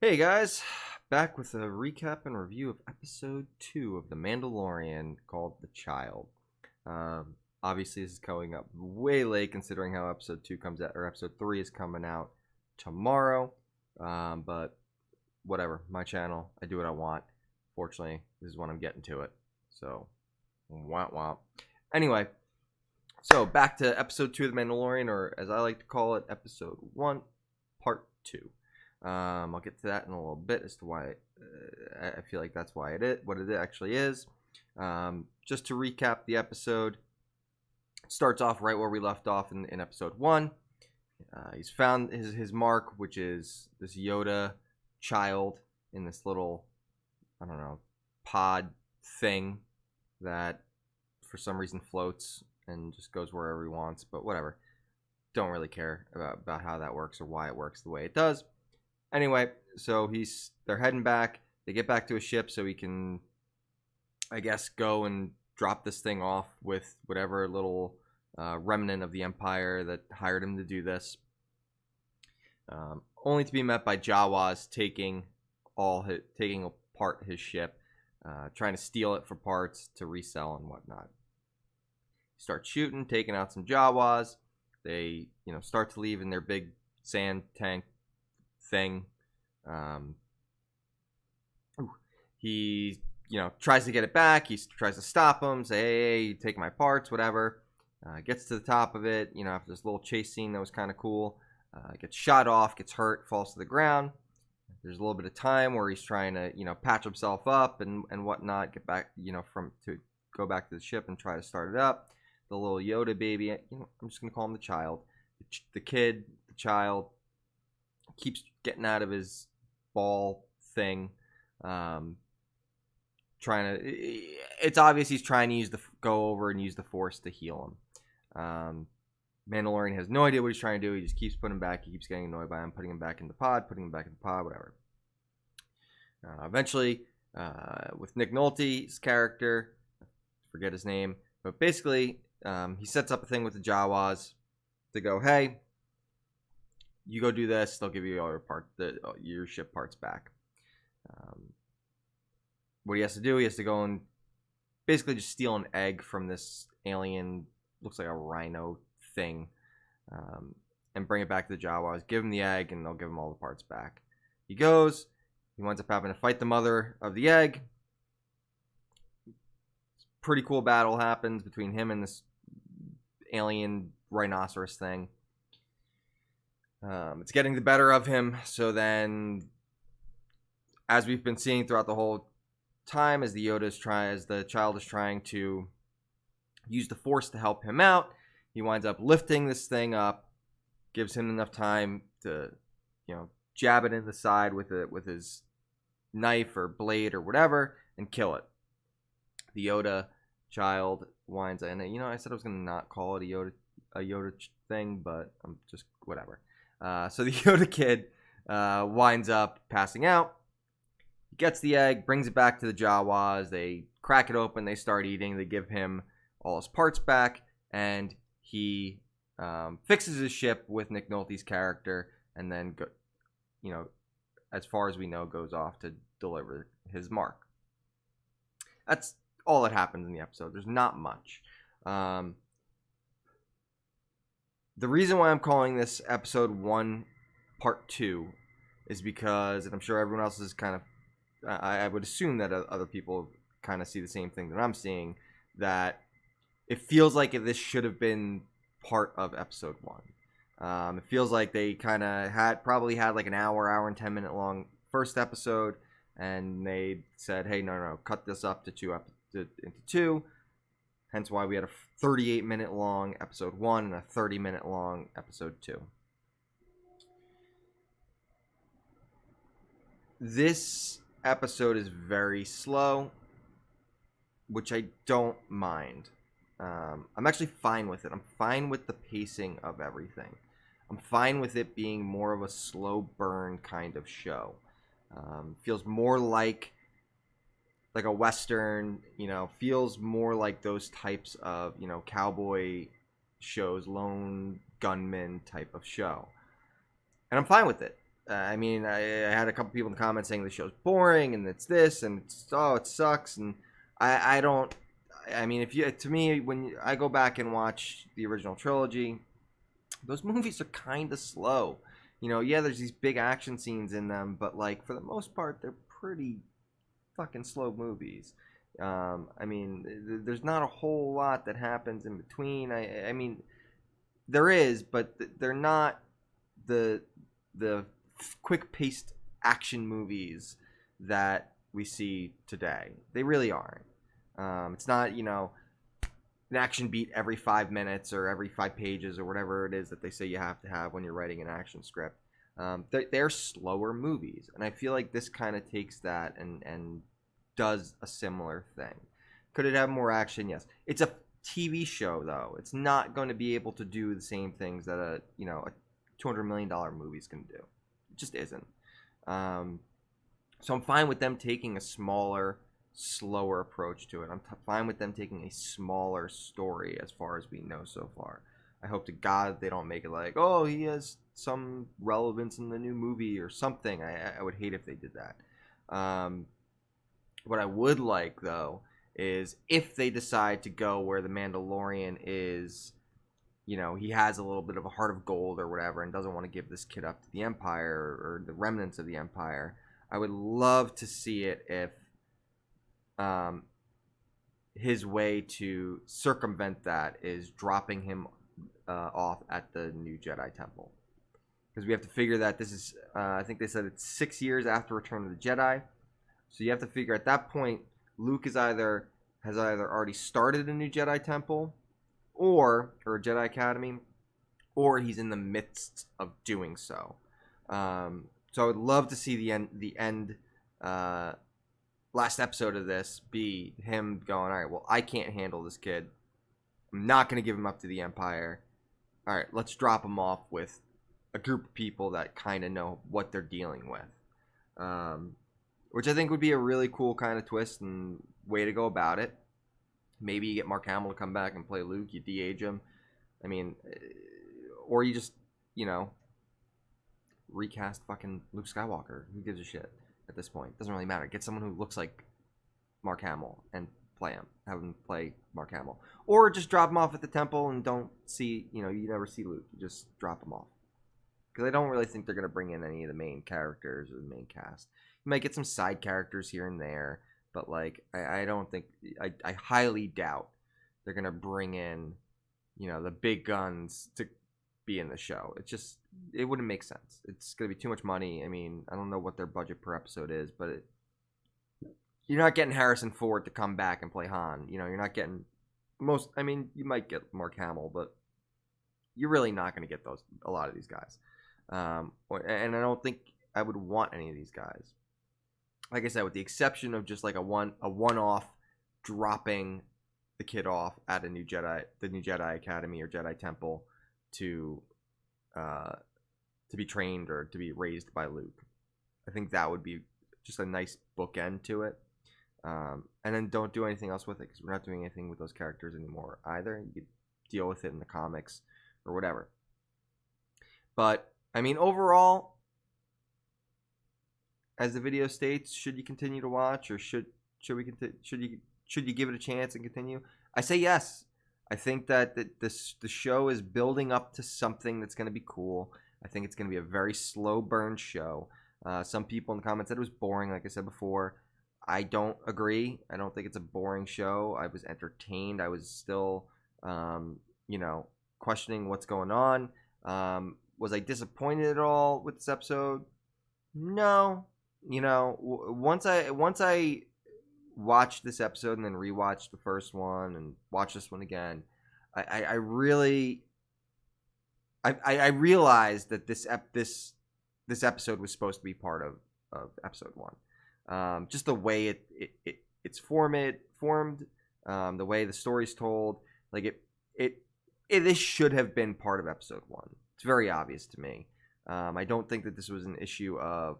Hey guys, back with a recap and review of episode 2 of The Mandalorian called The Child. Obviously, this is coming up way late considering how episode 2 comes out, or episode 3 is coming out tomorrow. But whatever, my channel, I do what I want. Fortunately, this is when I'm getting to it. So, womp womp. Anyway, so back to episode 2 of The Mandalorian, or as I like to call it, episode 1, part 2. I'll get to that in a little bit as to why I feel like that's why it is, what it actually is. Just to recap the episode, it starts off right where we left off in episode 1. He's found his mark, which is this Yoda child in this little, I don't know, pod thing that for some reason floats and just goes wherever he wants, but whatever. Don't really care about how that works or why it works the way it does. Anyway, so they're heading back. They get back to a ship so he can, I guess, go and drop this thing off with whatever little remnant of the Empire that hired him to do this. Only to be met by Jawas taking apart his ship, trying to steal it for parts to resell and whatnot. Start shooting, taking out some Jawas. They, start to leave in their big sand tank thing. He, tries to get it back. He tries to stop him, say, hey, you take my parts, whatever. Gets to the top of it, after this little chase scene that was kind of cool. Gets shot off, gets hurt, falls to the ground. There's a little bit of time where he's trying to, patch himself up and whatnot, get back, to go back to the ship and try to start it up. The little Yoda baby, I'm just going to call him the child. The child, keeps getting out of his ball thing, it's obvious he's trying to go over and use the Force to heal him. Mandalorian has no idea what he's trying to do. He just keeps putting him back. He keeps getting annoyed by him, putting him back in the pod, whatever. Eventually, with Nick Nolte's character, I forget his name, but basically, he sets up a thing with the Jawas to go, hey, you go do this, they'll give you all your ship parts back. What he has to do, he has to go and basically just steal an egg from this alien, looks like a rhino thing, and bring it back to the Jawas, give him the egg, and they'll give him all the parts back. He goes, he winds up having to fight the mother of the egg. Pretty cool battle happens between him and this alien rhinoceros thing. It's getting the better of him. So then, as we've been seeing throughout the whole time, as the child is trying to use the Force to help him out, he winds up lifting this thing up, gives him enough time to, jab it in the side with his knife or blade or whatever, and kill it. The Yoda child winds up, and I said I was gonna not call it a Yoda thing, but I'm just whatever. So the Yoda kid winds up passing out. He gets the egg, brings it back to the Jawas. They crack it open. They start eating. They give him all his parts back, and he fixes his ship with Nick Nolte's character, and then, as far as we know, goes off to deliver his mark. That's all that happens in the episode. There's not much. The reason why I'm calling this episode 1 part 2 is because, and I'm sure everyone else is kind of, I would assume that other people kind of see the same thing that I'm seeing, that it feels like this should have been part of episode 1. It feels like they kind of probably had like an hour and 10 minute long first episode, and they said, hey, no, cut this up into 2. Hence why we had a 38-minute long episode 1 and a 30-minute long episode 2. This episode is very slow, which I don't mind. I'm actually fine with it. I'm fine with the pacing of everything. I'm fine with it being more of a slow burn kind of show. Feels more like a Western, feels more like those types of, cowboy shows, lone gunman type of show. And I'm fine with it. I mean, I had a couple people in the comments saying the show's boring and it's this and it's it sucks, and I don't. I mean, if you to me when I go back and watch the original trilogy, those movies are kind of slow. You know, yeah, there's these big action scenes in them, but like for the most part, they're pretty fucking slow movies. I mean, there's not a whole lot that happens in between. I mean, there is, but they're not the the quick paced action movies that we see today. They really aren't. It's not, you know, an action beat every 5 minutes or every 5 pages or whatever it is that they say you have to have when you're writing an action script. They're slower movies, and I feel like this kind of takes that and does a similar thing. Could it have more action? Yes. It's a TV show though. It's not going to be able to do the same things that a $200 million movies can do. It just isn't. So I'm fine with them taking a smaller, slower approach to it. I'm fine with them taking a smaller story as far as we know so far. I hope to God they don't make it like, oh, he has some relevance in the new movie or something. I would hate if they did that. What I would like, though, is if they decide to go where the Mandalorian is, you know, he has a little bit of a heart of gold or whatever and doesn't want to give this kid up to the Empire or the remnants of the Empire. I would love to see it if his way to circumvent that is dropping him off at the new Jedi Temple. Because we have to figure that this is, I think they said it's 6 years after Return of the Jedi. So you have to figure at that point, Luke has either already started a new Jedi Temple, or a Jedi Academy, or he's in the midst of doing so. So I would love to see the end last episode of this be him going, all right, well, I can't handle this kid. I'm not going to give him up to the Empire. All right, let's drop him off with a group of people that kind of know what they're dealing with. Which I think would be a really cool kind of twist and way to go about it. Maybe you get Mark Hamill to come back and play Luke. You de-age him. I mean, or you just, you know, recast fucking Luke Skywalker. Who gives a shit at this point? Doesn't really matter. Get someone who looks like Mark Hamill and play him. Have him play Mark Hamill. Or just drop him off at the temple and don't see, you know, you never see Luke. You just drop him off. Because I don't really think they're going to bring in any of the main characters or the main cast. You might get some side characters here and there, but like I don't think I highly doubt they're gonna bring in, you know, the big guns to be in the show. It wouldn't make sense. It's gonna be too much money. I mean, I don't know what their budget per episode is, but you're not getting Harrison Ford to come back and play Han. You know, you're not getting most. I mean, you might get Mark Hamill, but you're really not gonna get a lot of these guys. And I don't think I would want any of these guys. Like I said, with the exception of just like a one-off dropping the kid off at the new Jedi Academy or Jedi Temple to be trained or to be raised by Luke. I think that would be just a nice bookend to it. And then don't do anything else with it, because we're not doing anything with those characters anymore either. You could deal with it in the comics or whatever. But I mean, overall, as the video states, should you continue to watch, or should you give it a chance and continue? I say yes. I think that the show is building up to something that's going to be cool. I think it's going to be a very slow burn show. Some people in the comments said it was boring, like I said before. I don't agree. I don't think it's a boring show. I was entertained. I was still, questioning what's going on. Was I disappointed at all with this episode? No. You know, once I watched this episode and then rewatched the first one and watched this one again, I really realized that this episode was supposed to be part of episode one. Just the way it's formed, the way the story's told, like this should have been part of episode one. It's very obvious to me. I don't think that this was an issue of,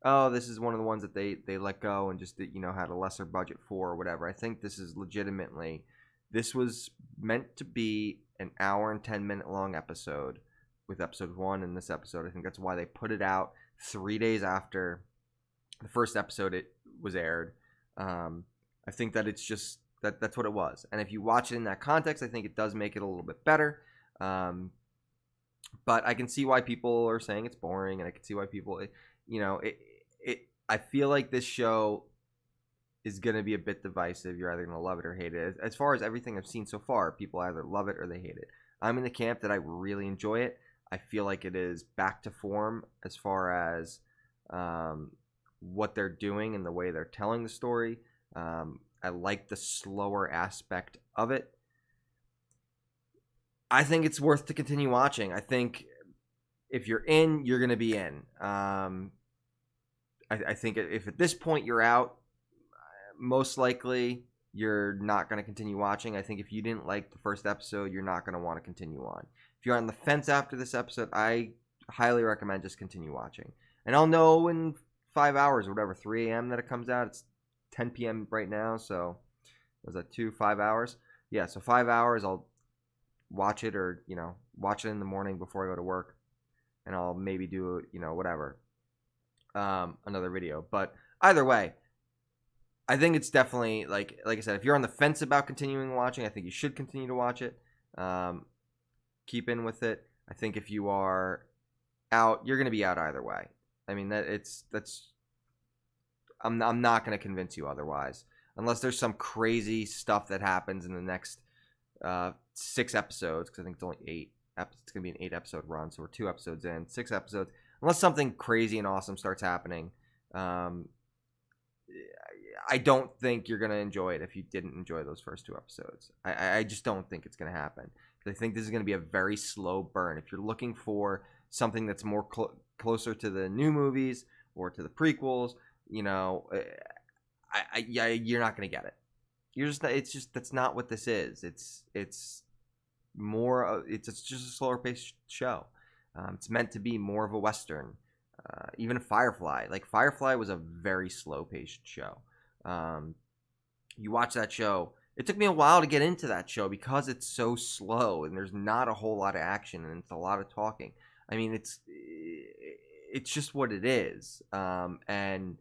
oh, this is one of the ones that they let go and just, you know, had a lesser budget for or whatever. I think this is legitimately, this was meant to be an hour and 10-minute long episode with episode one and this episode. I think that's why they put it out 3 days after the first episode it was aired. I think that it's just that's what it was. And if you watch it in that context, I think it does make it a little bit better. But I can see why people are saying it's boring, and I can see why people, I feel like this show is going to be a bit divisive. You're either going to love it or hate it. As far as everything I've seen so far, people either love it or they hate it. I'm in the camp that I really enjoy it. I feel like it is back to form as far as what they're doing and the way they're telling the story. I like the slower aspect of it. I think it's worth to continue watching. I think if you're in, you're going to be in. I think if at this point you're out, most likely you're not going to continue watching. I think if you didn't like the first episode, you're not going to want to continue on. If you're on the fence after this episode, I highly recommend just continue watching. And I'll know in 5 hours or whatever, 3 a.m. that it comes out. It's 10 p.m. right now, so was that 5 hours? Yeah, so 5 hours I'll watch it, or watch it in the morning before I go to work, and I'll maybe do whatever, another video. But either way, I think it's definitely like I said, if you're on the fence about continuing watching, I think you should continue to watch it. Keep in with it. I think if you are out, you're going to be out either way. I mean, I'm not going to convince you otherwise, unless there's some crazy stuff that happens in the next 6 episodes, because I think it's only 8. It's going to be an 8-episode run, so we're 2 episodes in, 6 episodes. Unless something crazy and awesome starts happening, I don't think you're going to enjoy it if you didn't enjoy those first 2 episodes. I just don't think it's going to happen. I think this is going to be a very slow burn. If you're looking for something that's more closer to the new movies or to the prequels, you're not going to get it. That's not what this is. It's more. It's just a slower paced show. It's meant to be more of a Western. Even Firefly. Like, Firefly was a very slow paced show. You watch that show. It took me a while to get into that show because it's so slow and there's not a whole lot of action and it's a lot of talking. I mean, it's just what it is. And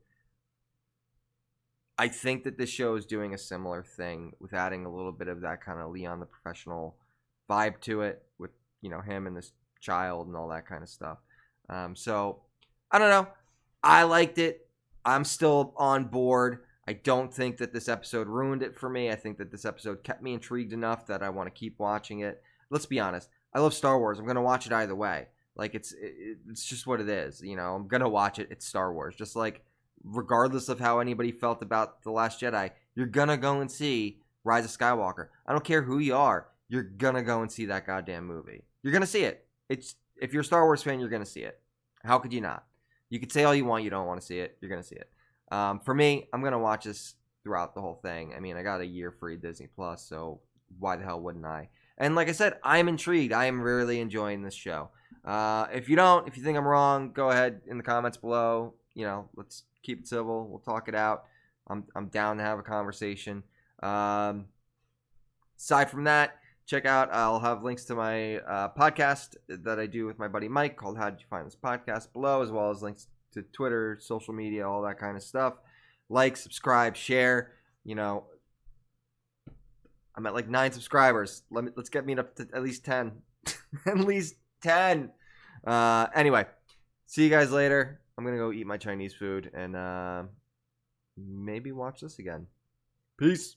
I think that this show is doing a similar thing with adding a little bit of that kind of Leon the Professional vibe to it, with him and this child and all that kind of stuff. So I don't know. I liked it. I'm still on board. I don't think that this episode ruined it for me. I think that this episode kept me intrigued enough that I want to keep watching it. Let's be honest. I love Star Wars. I'm going to watch it either way. Like, it's just what it is. I'm going to watch it. It's Star Wars. Just like, regardless of how anybody felt about The Last Jedi, you're going to go and see Rise of Skywalker. I don't care who you are. You're going to go and see that goddamn movie. You're going to see it. If you're a Star Wars fan, you're going to see it. How could you not? You could say all you want. You don't want to see it. You're going to see it. For me, I'm going to watch this throughout the whole thing. I mean, I got a year free Disney Plus, so why the hell wouldn't I? And like I said, I'm intrigued. I am really enjoying this show. If you think I'm wrong, go ahead in the comments below. Let's keep it civil. We'll talk it out. I'm down to have a conversation. Aside from that, check out, I'll have links to my podcast that I do with my buddy Mike called How Did You Find This Podcast below, as well as links to Twitter, social media, all that kind of stuff. Like, subscribe, share. I'm at like 9 subscribers. Let's get me up to at least 10. At least 10. Anyway, see you guys later. I'm gonna go eat my Chinese food and maybe watch this again. Peace.